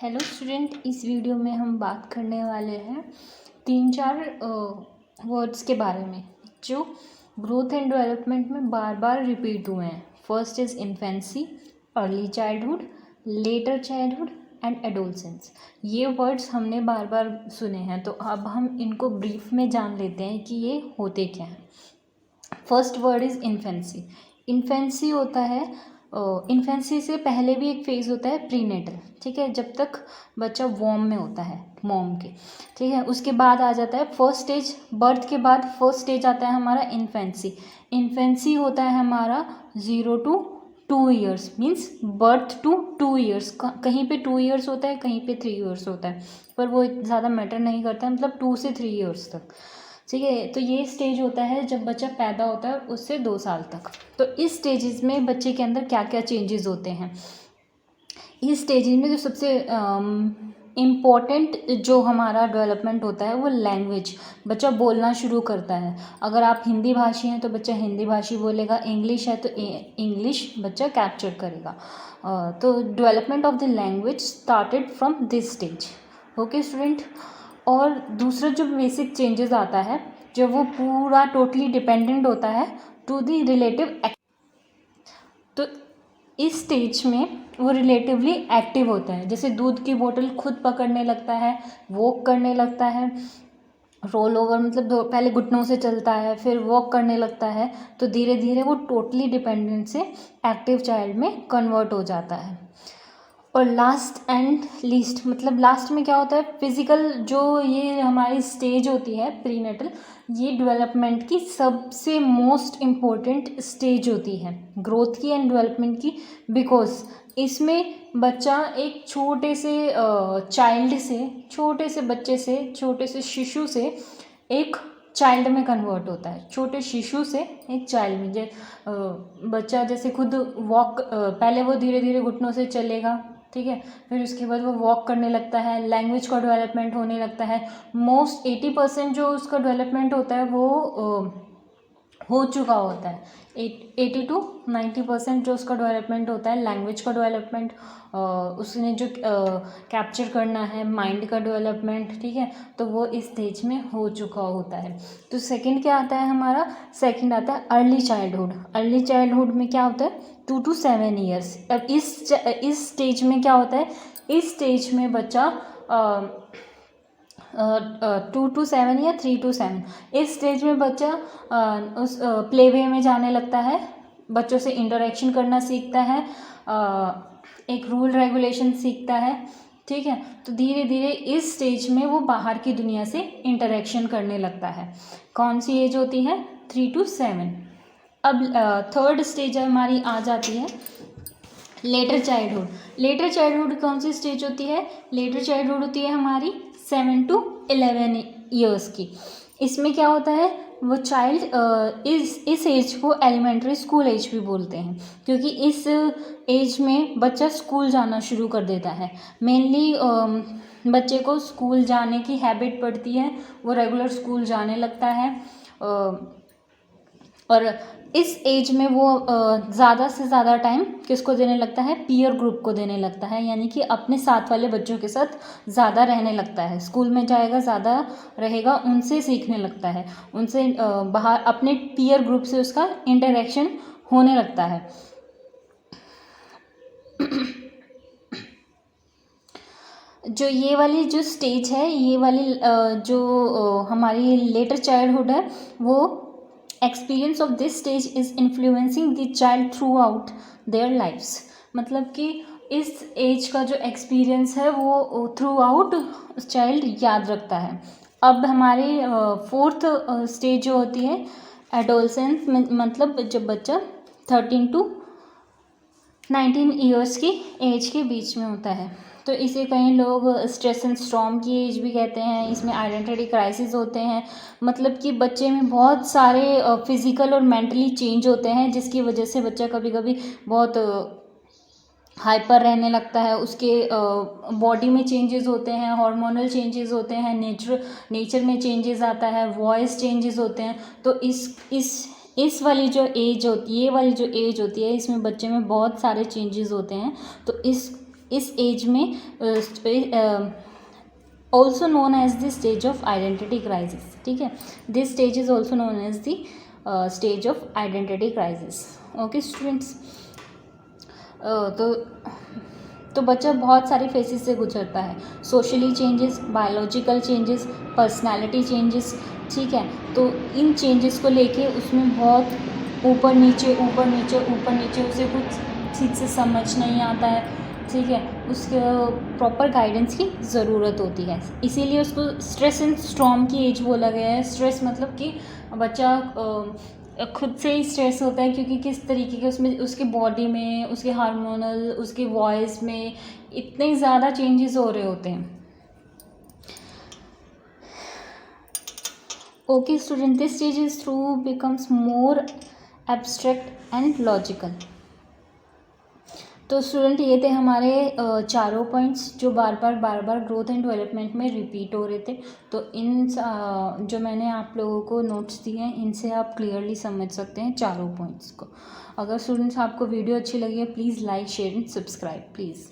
Hello student, इस video में हम बात करने वाले हैं 3-4 वर्ड्स के बारे में जो ग्रोथ एंड डेवलपमेंट में बार बार रिपीट हुए हैं। First is infancy, early childhood, letter childhood and adolescence. ये वर्ड्स हमने बार बार सुने हैं, तो अब हम इनको ब्रीफ में जान लेते हैं कि ये होते क्या हैं। First word is infancy. Infancy होता है, इन्फेंसी से पहले भी एक फेज़ होता है प्रीनेटल, ठीक है, जब तक बच्चा वॉर्म में होता है मॉम के, ठीक है। उसके बाद आ जाता है फर्स्ट स्टेज, बर्थ के बाद फर्स्ट स्टेज आता है हमारा इन्फेंसी। इन्फेंसी होता है हमारा 0 to 2 years, means birth to 2 years। कहीं पे 2 years होता है, कहीं पे 3 years होता है, पर वो ज़्यादा मैटर नहीं करता है, मतलब 2 से 3 years तक, ठीक है। तो ये स्टेज होता है जब बच्चा पैदा होता है उससे 2 साल तक। तो इस स्टेजेस में बच्चे के अंदर क्या क्या चेंजेस होते हैं। इस स्टेजेस में जो सबसे इम्पॉर्टेंट जो हमारा डेवलपमेंट होता है वो लैंग्वेज। बच्चा बोलना शुरू करता है। अगर आप हिंदी भाषी हैं तो बच्चा हिंदी भाषी बोलेगा, इंग्लिश है तो इंग्लिश बच्चा कैप्चर करेगा। तो development of the language started from this stage. Okay student. और दूसरा जो बेसिक चेंजेस आता है, जब वो पूरा टोटली डिपेंडेंट होता है टू द रिलेटिव, तो इस स्टेज में वो रिलेटिवली एक्टिव होता है। जैसे दूध की बोतल खुद पकड़ने लगता है, वॉक करने लगता है, रोल ओवर, मतलब पहले घुटनों से चलता है फिर वॉक करने लगता है, तो धीरे धीरे वो टोटली डिपेंडेंट से एक्टिव चाइल्ड में कन्वर्ट हो जाता है। और लास्ट एंड लीस्ट, मतलब लास्ट में क्या होता है, फिज़िकल जो ये हमारी स्टेज होती है प्रीनेटल, ये डेवलपमेंट की सबसे मोस्ट इम्पोर्टेंट स्टेज होती है ग्रोथ की एंड डेवलपमेंट की, बिकॉज इसमें बच्चा एक छोटे से चाइल्ड से, छोटे से बच्चे से, छोटे से शिशु से एक चाइल्ड में कन्वर्ट होता है। छोटे शिशु से एक चाइल्ड में बच्चा जैसे खुद वॉक, पहले वो धीरे धीरे घुटनों से चलेगा, ठीक है, फिर उसके बाद वो वॉक करने लगता है, लैंग्वेज का डेवलपमेंट होने लगता है। मोस्ट 80% जो उसका डेवलपमेंट होता है वो हो चुका होता है। 80 to 90% जो उसका डेवलपमेंट होता है, लैंग्वेज का डेवलपमेंट, उसने जो कैप्चर करना है, माइंड का डेवलपमेंट, ठीक है, तो वो इस स्टेज में हो चुका होता है। तो सेकंड क्या आता है हमारा, सेकंड आता है अर्ली चाइल्डहुड। अर्ली चाइल्डहुड में क्या होता है 2 to 7 years। अब इस स्टेज में क्या होता है, इस स्टेज में बच्चा 2 to 7 या 3 to 7, इस स्टेज में बच्चा उस प्ले वे में जाने लगता है, बच्चों से इंटरेक्शन करना सीखता है, एक रूल रेगुलेशन सीखता है, ठीक है। तो धीरे धीरे इस स्टेज में वो बाहर की दुनिया से इंटरेक्शन करने लगता है। कौन सी एज होती है, 3 to 7। अब थर्ड स्टेज हमारी आ जाती है लेटर चाइल्डहुड। लेटर चाइल्डहुड कौन सी स्टेज होती है, लेटर चाइल्डहुड होती है हमारी 7 to 11 years की। इसमें क्या होता है, वो चाइल्ड इस एज को एलिमेंट्री स्कूल एज भी बोलते हैं, क्योंकि इस एज में बच्चा स्कूल जाना शुरू कर देता है। मेनली बच्चे को स्कूल जाने की हैबिट पड़ती है, वो रेगुलर स्कूल जाने लगता है, और इस एज में वो ज़्यादा से ज़्यादा टाइम किसको देने लगता है, पीयर ग्रुप को देने लगता है, यानी कि अपने साथ वाले बच्चों के साथ ज़्यादा रहने लगता है। स्कूल में जाएगा, ज़्यादा रहेगा, उनसे सीखने लगता है, उनसे बाहर अपने पीयर ग्रुप से उसका इंटरेक्शन होने लगता है। जो ये वाली जो स्टेज है, ये वाली जो हमारी लेटर चाइल्डहुड है, वो experience of this stage is influencing the child throughout their lifes. मतलब कि इस एज का जो एक्सपीरियंस है वो थ्रू आउट चाइल्ड याद रखता है। अब हमारी फोर्थ स्टेज जो होती है एडोलसेंस, मतलब जब बच्चा 13 to 19 years की एज के बीच में होता है, तो इसे कई लोग स्ट्रेस एंड स्टॉर्म की एज भी कहते हैं। इसमें आइडेंटिटी क्राइसिस होते हैं, मतलब कि बच्चे में बहुत सारे फिज़िकल और मेंटली चेंज होते हैं, जिसकी वजह से बच्चा कभी कभी बहुत हाइपर रहने लगता है, उसके बॉडी में चेंजेस होते हैं, हार्मोनल चेंजेस होते हैं, नेचर में चेंजेस आता है, वॉइस चेंजेस होते हैं। तो इस वाली जो एज होती है, ये वाली जो एज होती है, इसमें बच्चे में बहुत सारे चेंजेस होते हैं। तो इस एज में also known as the stage of identity crisis, ठीक है, this stage is also known as the stage of identity crisis. Okay students, तो बच्चा बहुत सारी फेजेस से गुजरता है, socially changes, biological changes, personality changes, ठीक है। तो इन चेंजेस को लेके उसमें बहुत ऊपर नीचे उसे कुछ ठीक से समझ नहीं आता है, ठीक है, उसके प्रॉपर गाइडेंस की ज़रूरत होती है। इसीलिए उसको स्ट्रेस एंड स्टॉर्म की एज बोला गया है। स्ट्रेस मतलब कि बच्चा खुद से ही स्ट्रेस होता है, क्योंकि किस तरीके के उसमें उसके बॉडी में, उसके हार्मोनल, उसके वॉइस में इतने ज़्यादा चेंजेस हो रहे होते हैं। Okay student, this stage is through becomes more abstract and logical. तो स्टूडेंट ये थे हमारे चारों पॉइंट्स जो बार बार ग्रोथ एंड डेवलपमेंट में रिपीट हो रहे थे। तो इन जो मैंने आप लोगों को नोट्स दिए हैं, इनसे आप क्लियरली समझ सकते हैं चारों पॉइंट्स को। अगर स्टूडेंट्स आपको वीडियो अच्छी लगी है, please like, share and subscribe please.